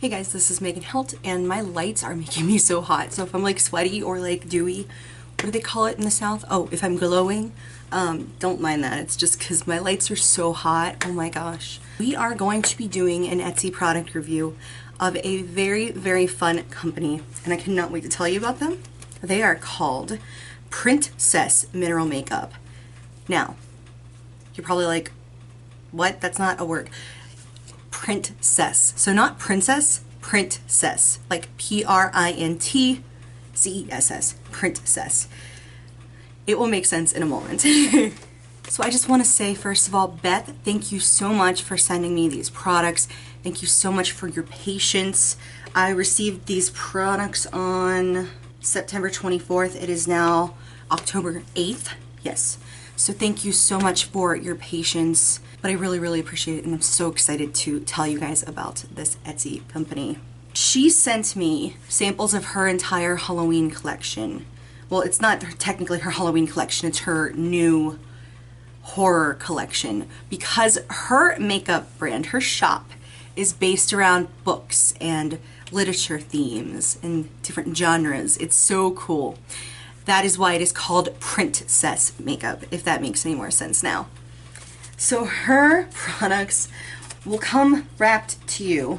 Hey guys, this is Megan Helt, and my lights are making me so hot. So if I'm like sweaty or like dewy, what do they call it in the South? Oh, if I'm glowing, don't mind that. It's just because my lights are so hot. Oh my gosh. We are going to be doing an Etsy product review of a very, very fun company, and I cannot wait to tell you about them. They are called Printcess Mineral Makeup. Now, you're probably like, what? That's not a word. Printcess. So not princess, Printcess. Like Printcess. Printcess. It will make sense in a moment. So I just want to say, first of all, Beth, thank you so much for sending me these products. Thank you so much for your patience. I received these products on September 24th. It is now October 8th. Yes. So thank you so much for your patience. But I really, really appreciate it, and I'm so excited to tell you guys about this Etsy company. She sent me samples of her entire Halloween collection. Well, it's not technically her Halloween collection, it's her new horror collection, because her makeup brand, her shop, is based around books and literature themes and different genres. It's so cool. That is why it is called Printcess makeup, if that makes any more sense now. So her products will come wrapped to you.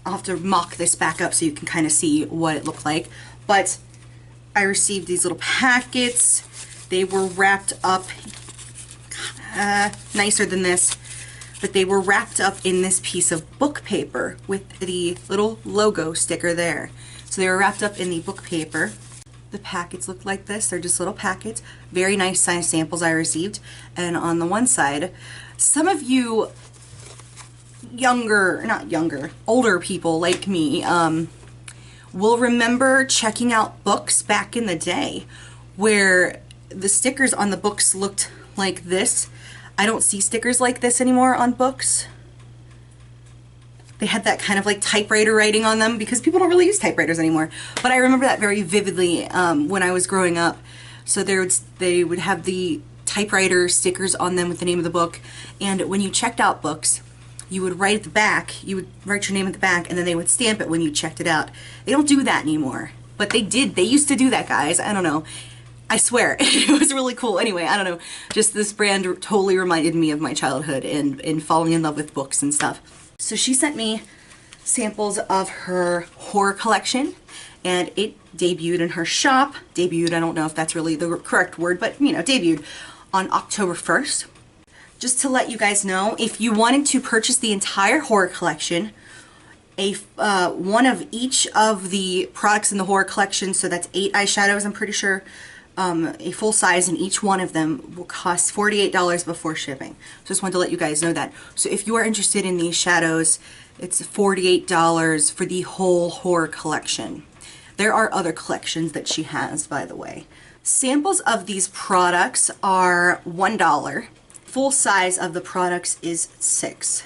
I'll have to mock this back up so you can kind of see what it looked like. But I received these little packets. They were wrapped up, nicer than this, but they were wrapped up in this piece of book paper with the little logo sticker there. So they were wrapped up in the book paper. The packets look like this. They're just little packets. Very nice size samples I received. And on the one side, some of you older people like me will remember checking out books back in the day where the stickers on the books looked like this. I don't see stickers like this anymore on books. They had that kind of like typewriter writing on them because people don't really use typewriters anymore. But I remember that very vividly when I was growing up. So they would have the typewriter stickers on them with the name of the book. And when you checked out books, you would write at the back, you would write your name at the back, and then they would stamp it when you checked it out. They don't do that anymore. But they did. They used to do that, guys. I don't know. I swear. It was really cool. Anyway, I don't know. Just this brand totally reminded me of my childhood and falling in love with books and stuff. So she sent me samples of her horror collection, and it debuted in her shop. Debuted, I don't know if that's really the correct word, but you know, debuted on October 1st. Just to let you guys know, if you wanted to purchase the entire horror collection, one of each of the products in the horror collection, so that's 8 eyeshadows, I'm pretty sure, a full size in each one of them will cost $48 before shipping. Just wanted to let you guys know that. So if you are interested in these shadows, it's $48 for the whole horror collection. There are other collections that she has, by the way. Samples of these products are $1. Full size of the products is $6.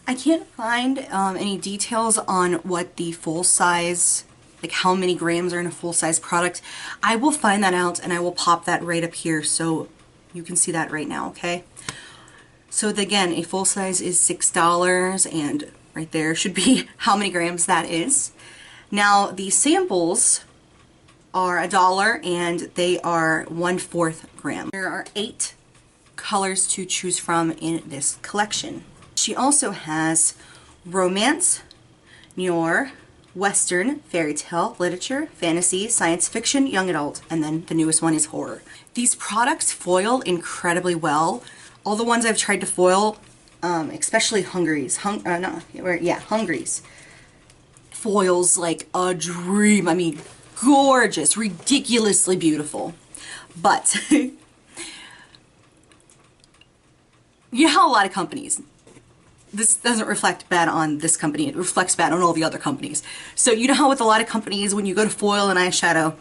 I can't find any details on what the full size, like how many grams are in a full-size product. I will find that out and I will pop that right up here so you can see that right now, okay? So again, a full size is $6, and right there should be how many grams that is. Now the samples are $1 and they are 1/4 gram. There are 8 colors to choose from in this collection. She also has romance, noir, Western, fairy tale, literature, fantasy, science fiction, young adult, and then the newest one is horror. These products foil incredibly well. All the ones I've tried to foil, especially Hungries, Hungries, foils like a dream. I mean, gorgeous, ridiculously beautiful. But you know how a lot of companies, this doesn't reflect bad on this company, it reflects bad on all the other companies. So you know how with a lot of companies, when you go to foil an eyeshadow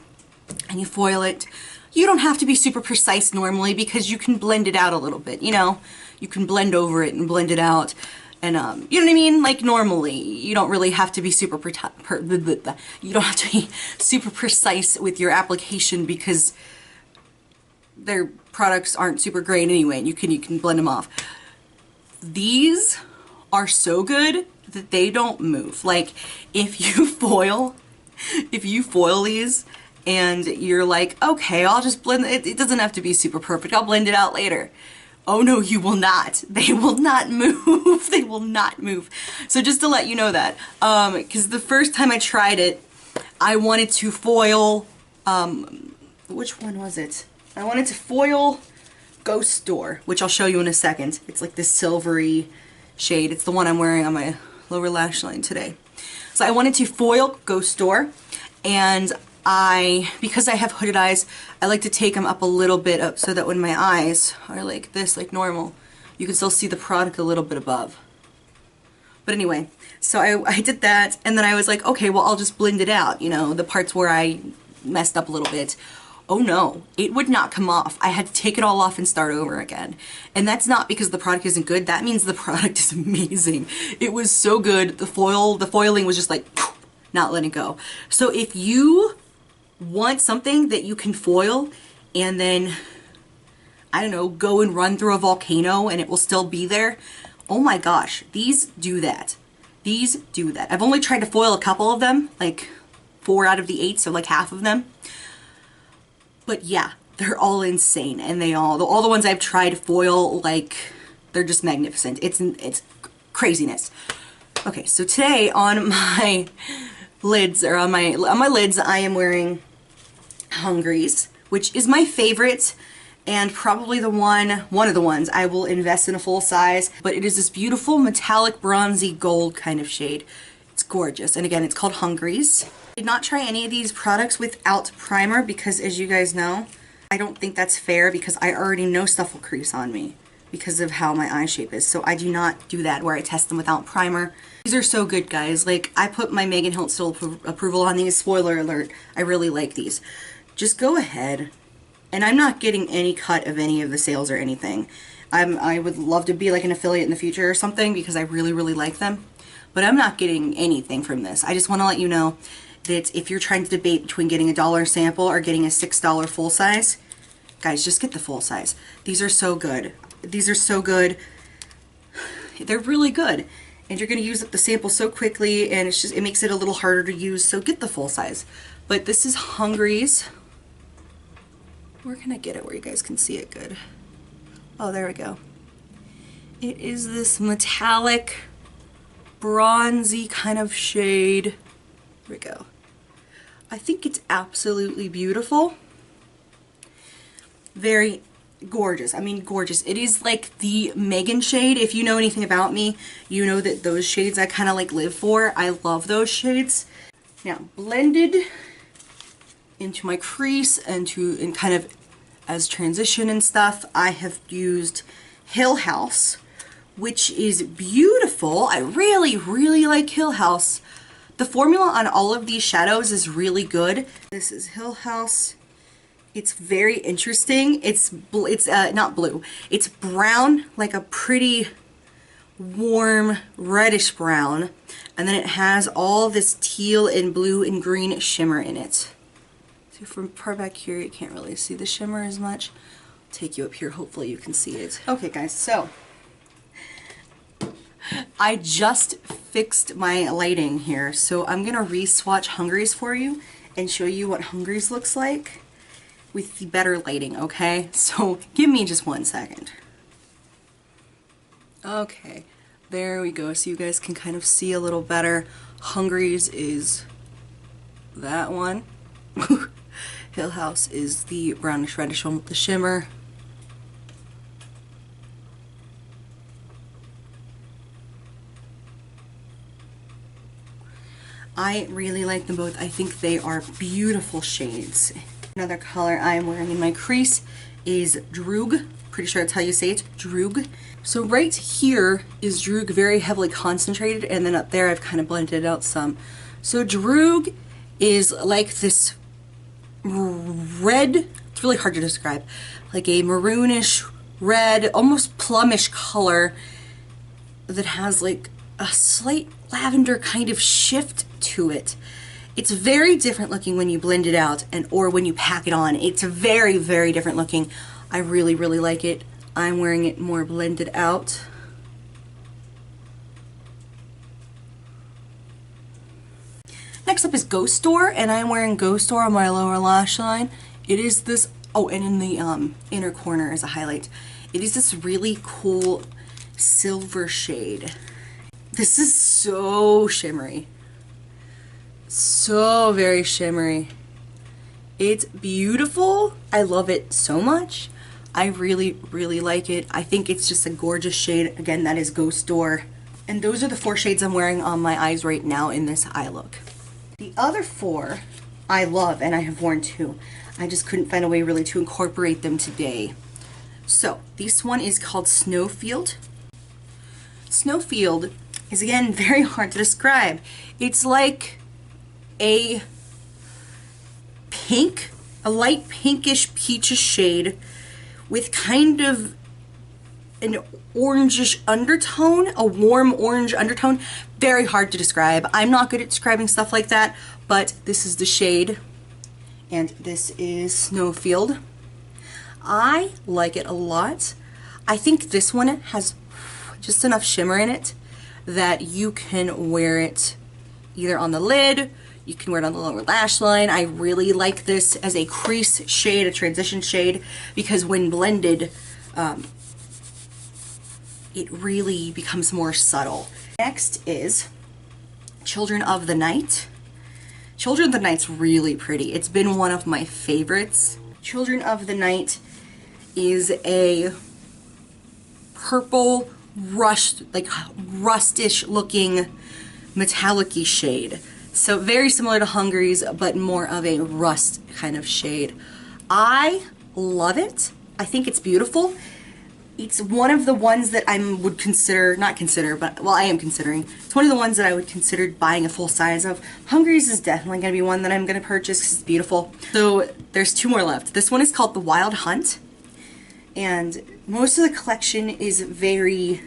and you foil it, you don't have to be super precise normally because you can blend it out a little bit, you know? You can blend over it and blend it out. And you know what I mean? Like normally, you don't really have to be super precise with your application because their products aren't super great anyway, and you can blend them off. These are so good that they don't move. Like if you foil these and you're like, okay, I'll just blend it. It doesn't have to be super perfect. I'll blend it out later. Oh no, you will not. They will not move. They will not move. So just to let you know that, because the first time I tried it, I wanted to foil, which one was it? I wanted to foil Ghost Door, which I'll show you in a second. It's like this silvery shade. It's the one I'm wearing on my lower lash line today. So I wanted to foil Ghost Door, and because I have hooded eyes, I like to take them up a little bit up so that when my eyes are like this, like normal, you can still see the product a little bit above. But anyway, so I did that, and then I was like, okay, well, I'll just blend it out, you know, the parts where I messed up a little bit. Oh no, it would not come off. I had to take it all off and start over again. And that's not because the product isn't good. That means the product is amazing. It was so good. The foiling was just like, not letting go. So if you want something that you can foil and then, I don't know, go and run through a volcano and it will still be there, oh my gosh, these do that. These do that. I've only tried to foil a couple of them, like 4 out of the 8, so like half of them. But yeah, they're all insane, and all the ones I've tried to foil, like, they're just magnificent. It's craziness. Okay, so today on my lids, or on my lids, I am wearing Hungries, which is my favorite, and probably one of the ones I will invest in a full size. But it is this beautiful metallic bronzy gold kind of shade. It's gorgeous, and again, it's called Hungries. I did not try any of these products without primer because, as you guys know, I don't think that's fair because I already know stuff will crease on me because of how my eye shape is. So I do not do that where I test them without primer. These are so good, guys. Like, I put my Megan Hilt Still approval on these. Spoiler alert, I really like these. Just go ahead. And I'm not getting any cut of any of the sales or anything. I would love to be like an affiliate in the future or something because I really, really like them. But I'm not getting anything from this. I just want to let you know that if you're trying to debate between getting a $1 sample or getting a $6 full size, guys, just get the full size. These are so good. These are so good. They're really good. And you're going to use up the sample so quickly, and it makes it a little harder to use, so get the full size. But this is Hungries. Where can I get it where you guys can see it good? Oh, there we go. It is this metallic, bronzy kind of shade. Here we go. I think it's absolutely beautiful. Very gorgeous. I mean, gorgeous. It is like the Megan shade. If you know anything about me, you know that those shades I kind of like live for. I love those shades. Now, blended into my crease and kind of as transition and stuff, I have used Hill House, which is beautiful. I really, really like Hill House. The formula on all of these shadows is really good. This is Hill House. It's very interesting. It's not blue. It's brown, like a pretty warm reddish brown, and then it has all this teal and blue and green shimmer in it. So from far back here, you can't really see the shimmer as much. I'll take you up here. Hopefully you can see it. Okay, guys. So I just fixed my lighting here, so I'm gonna re-swatch Hungries for you and show you what Hungries looks like with the better lighting, okay? So give me just 1 second. Okay, there we go. So you guys can kind of see a little better. Hungries is that one. Hill House is the brownish reddish one with the shimmer. I really like them both. I think they are beautiful shades. Another color I am wearing in my crease is Droog. Pretty sure that's how you say it, Droog. So right here is Droog very heavily concentrated, and then up there I've kind of blended it out some. So Droog is like this red, it's really hard to describe, like a maroonish red, almost plumish color that has like a slight lavender kind of shift to it. It's very different looking when you blend it out or when you pack it on. It's very, very different looking. I really, really like it. I'm wearing it more blended out. Next up is Ghost Store, and I'm wearing Ghost Store on my lower lash line. It is this, oh, and in the inner corner as a highlight. It is this really cool silver shade. This is so shimmery. So very shimmery. It's beautiful. I love it so much. I really, really like it. I think it's just a gorgeous shade. Again, that is Ghost Door. And those are the 4 shades I'm wearing on my eyes right now in this eye look. The other 4 I love, and I have worn too. I just couldn't find a way really to incorporate them today. So, this one is called Snowfield. Snowfield is, again, very hard to describe. It's like a pink, a light pinkish peachish shade with kind of an orangish undertone, a warm orange undertone. Very hard to describe. I'm not good at describing stuff like that, but this is the shade, and this is Snowfield. I like it a lot. I think this one has just enough shimmer in it that you can wear it either on the lid, you can wear it on the lower lash line. I really like this as a crease shade, a transition shade, because when blended, it really becomes more subtle. Next is Children of the Night. Children of the Night's really pretty. It's been one of my favorites. Children of the Night is a purple, like rustish looking metallic-y shade. So very similar to Hungries, but more of a rust kind of shade. I love it. I think it's beautiful. It's one of the ones that I would consider, not consider, but, well, I am considering. It's one of the ones that I would consider buying a full size of. Hungries is definitely going to be one that I'm going to purchase because it's beautiful. So there's 2 more left. This one is called The Wild Hunt. And most of the collection is very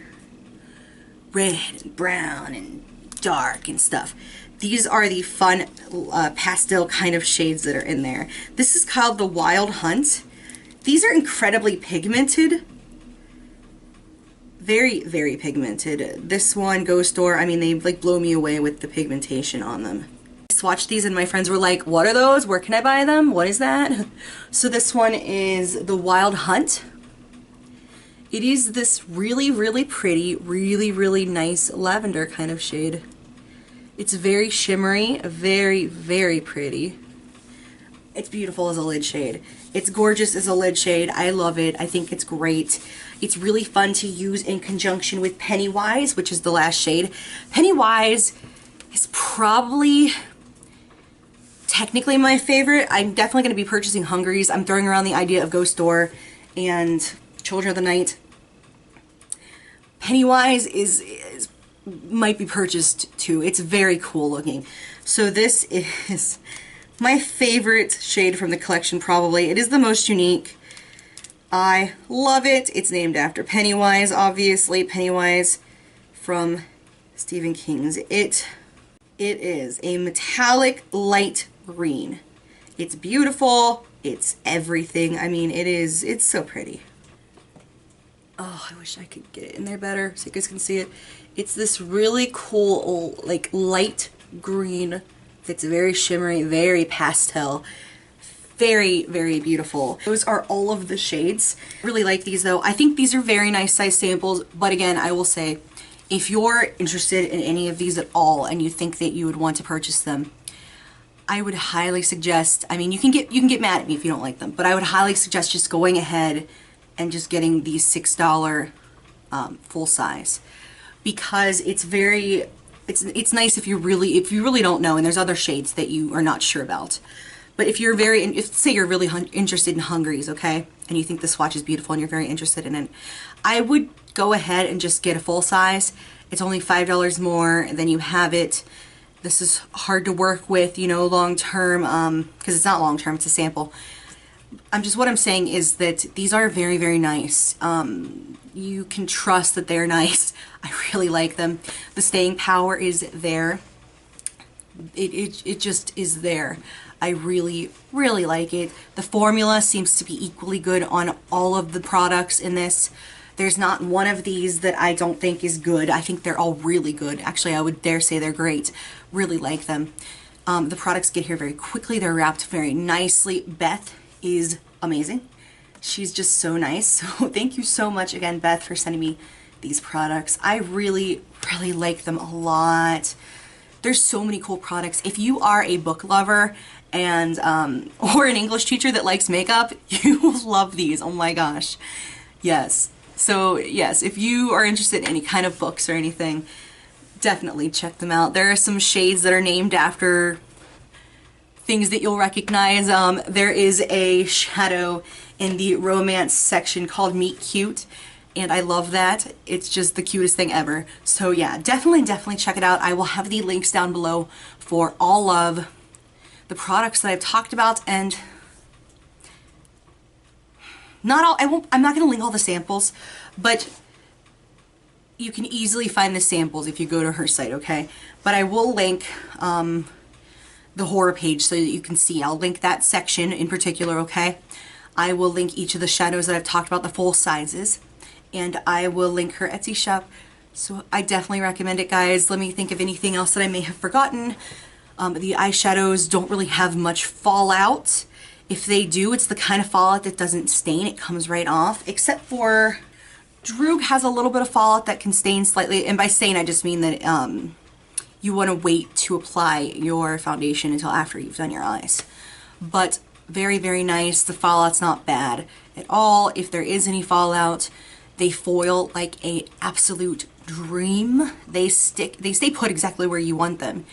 red and brown and dark and stuff. These are the fun pastel kind of shades that are in there. This is called The Wild Hunt. These are incredibly pigmented. Very, very pigmented. This one, Ghost Store, I mean, they like blow me away with the pigmentation on them. I swatched these and my friends were like, what are those? Where can I buy them? What is that? So this one is The Wild Hunt. It is this really, really pretty, really, really nice lavender kind of shade. It's very shimmery, very, very pretty. It's beautiful as a lid shade. It's gorgeous as a lid shade. I love it. I think it's great. It's really fun to use in conjunction with Pennywise, which is the last shade. Pennywise is probably technically my favorite. I'm definitely going to be purchasing Hungries. I'm throwing around the idea of Ghost Store and Children of the Night. Pennywise might be purchased too. It's very cool looking. So this is my favorite shade from the collection probably. It is the most unique. I love it. It's named after Pennywise, obviously. Pennywise from Stephen King's. It is a metallic light green. It's beautiful. It's everything. I mean, it's so pretty. Oh, I wish I could get it in there better so you guys can see it. It's this really cool, like, light green that's very shimmery, very pastel. Very, very beautiful. Those are all of the shades. I really like these though. I think these are very nice size samples, but again, I will say, if you're interested in any of these at all and you think that you would want to purchase them, I would highly suggest, I mean, you can get mad at me if you don't like them, but I would highly suggest just going ahead and just getting these $6 full size, because it's very, it's nice if you really don't know, and there's other shades that you are not sure about. But if you're say you're really interested in Hungries, okay, and you think the swatch is beautiful and you're very interested in it, I would go ahead and just get a full size. It's only $5 more, and then you have it. This is hard to work with, you know, long term, because it's not long term, it's a sample. What I'm saying is that these are very, very nice. You can trust that they're nice. I really like them. The staying power is there. It just is there. I really, really like it. The formula seems to be equally good on all of the products in this. There's not one of these that I don't think is good. I think they're all really good. Actually, I would dare say they're great. Really like them. The products get here very quickly. They're wrapped very nicely. Beth is amazing. She's just so nice. So thank you so much again, Beth, for sending me these products. I really, really like them a lot. There's so many cool products. If you are a book lover and or an English teacher that likes makeup, you will love these. Oh my gosh. Yes. So yes, if you are interested in any kind of books or anything, definitely check them out. There are some shades that are named after things that you'll recognize. There is a shadow in the romance section called Meet Cute, and I love that. It's just the cutest thing ever. So yeah, definitely check it out. I will have the links down below for all of the products that I've talked about, and not all, I'm not gonna link all the samples, but you can easily find the samples if you go to her site, okay? But I will link the horror page so that you can see. I'll link that section in particular, okay? I will link each of the shadows that I've talked about, the full sizes, and I will link her Etsy shop. So I definitely recommend it, guys. Let me think of anything else that I may have forgotten. The eyeshadows don't really have much fallout. If they do, it's the kind of fallout that doesn't stain. It comes right off, except for Droog has a little bit of fallout that can stain slightly. And by stain, I just mean that you want to wait to apply your foundation until after you've done your eyes. But very, very nice. The fallout's not bad at all. If there is any fallout, they foil like a absolute dream. They stay put exactly where you want them.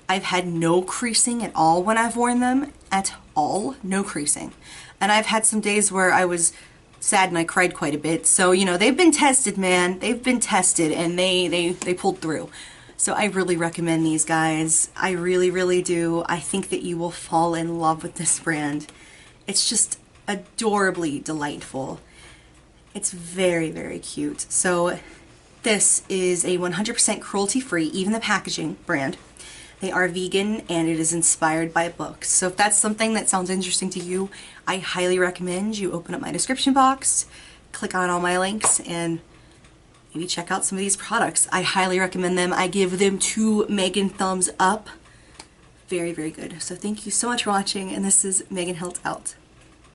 I've had no creasing at all when I've worn them, at all, no creasing. And I've had some days where I was sad and I cried quite a bit. So, you know, they've been tested, man. They've been tested, and they pulled through. So I really recommend these, guys. I really, really do. I think that you will fall in love with this brand. It's just adorably delightful. It's very, very cute. So this is a 100% cruelty-free, even the packaging brand. They are vegan, and it is inspired by books. So if that's something that sounds interesting to you, I highly recommend you open up my description box, click on all my links, and maybe check out some of these products. I highly recommend them. I give them 2 Megan thumbs up. Very, very good. So thank you so much for watching, and this is Megan Hilt out.